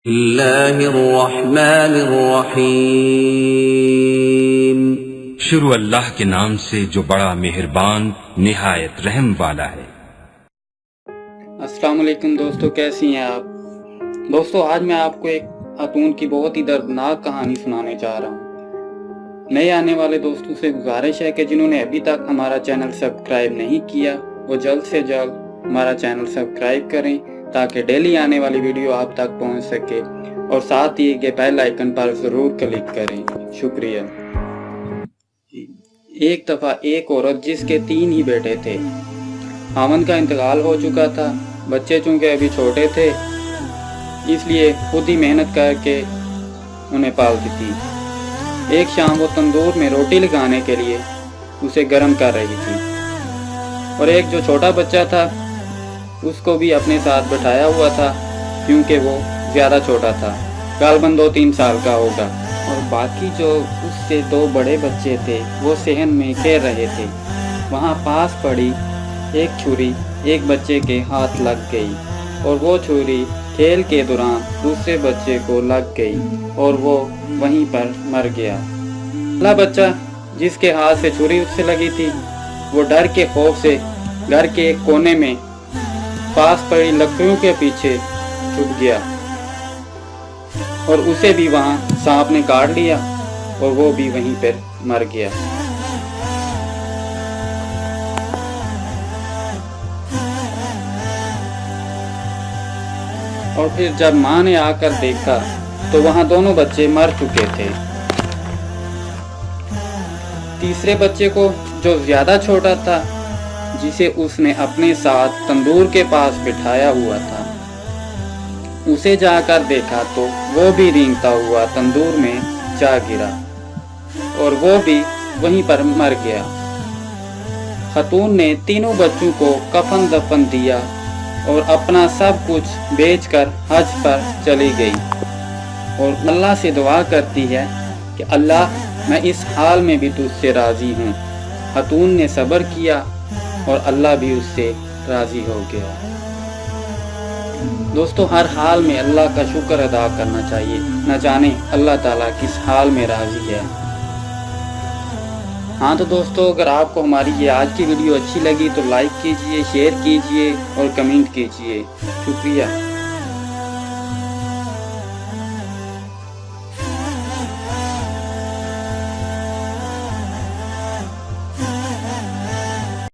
اللہ الرحمن الرحیم، شروع اللہ کے نام سے جو بڑا مہربان نہایت رحم والا ہے۔ السلام علیکم دوستو، کیسی ہیں آپ؟ دوستو، آج میں آپ کو ایک خاتون کی بہت ہی دردناک کہانی سنانے جا رہا ہوں۔ نئے آنے والے دوستوں سے گزارش ہے کہ جنہوں نے ابھی تک ہمارا چینل سبسکرائب نہیں کیا وہ جلد سے جلد ہمارا چینل سبسکرائب کریں تاکہ ڈیلی آنے والی ویڈیو آپ تک پہنچ سکے، اور ساتھ ہی یہ بیل آئیکن پر ضرور کلک کریں۔ شکریہ۔ ایک دفعہ ایک عورت جس کے 3 ہی بیٹے تھے، خاوند کا انتقال ہو چکا تھا، بچے چونکہ ابھی چھوٹے تھے اس لیے خود ہی محنت کر کے انہیں پالتی تھی۔ ایک شام وہ تندور میں روٹی لگانے کے لیے اسے گرم کر رہی تھی، اور ایک جو چھوٹا بچہ تھا اس کو بھی اپنے ساتھ بٹھایا ہوا تھا کیونکہ وہ زیادہ چھوٹا تھا، غالباً 2-3 سال کا ہوگا، اور باقی جو اس سے 2 بڑے بچے تھے وہ صحن میں کھیل رہے تھے۔ وہاں پاس پڑی ایک چھری ایک بچے کے ہاتھ لگ گئی، اور وہ چھری کھیل کے دوران دوسرے بچے کو لگ گئی اور وہ وہیں پر مر گیا۔ پہلا بچہ جس کے ہاتھ سے چھری اس سے لگی تھی وہ ڈر کے خوف سے گھر کے ایک کونے میں پاس پڑی لکڑیوں کے پیچھے چھپ گیا، اور اسے بھی وہاں سانپ نے کاٹ لیا اور وہ بھی وہیں پر مر گیا۔ اور پھر جب ماں نے آ کر دیکھا تو وہاں دونوں بچے مر چکے تھے۔ تیسرے بچے کو جو زیادہ چھوٹا تھا، جسے اس نے اپنے ساتھ تندور کے پاس بٹھایا ہوا تھا، اسے جا کر دیکھا تو وہ بھی رینگتا ہوا تندور میں جا گرا اور وہ بھی وہیں پر مر گیا۔ خاتون نے تینوں بچوں کو کفن دفن دیا اور اپنا سب کچھ بیچ کر حج پر چلی گئی، اور اللہ سے دعا کرتی ہے کہ اللہ میں اس حال میں بھی تجھ سے راضی ہوں۔ خاتون نے صبر کیا اور اللہ بھی اس سے راضی ہو گیا۔ دوستو، ہر حال میں اللہ کا شکر ادا کرنا چاہیے، نہ جانے اللہ تعالیٰ کس حال میں راضی ہے۔ ہاں تو دوستو، اگر آپ کو ہماری یہ آج کی ویڈیو اچھی لگی تو لائک کیجئے، شیئر کیجئے اور کمنٹ کیجئے۔ شکریہ۔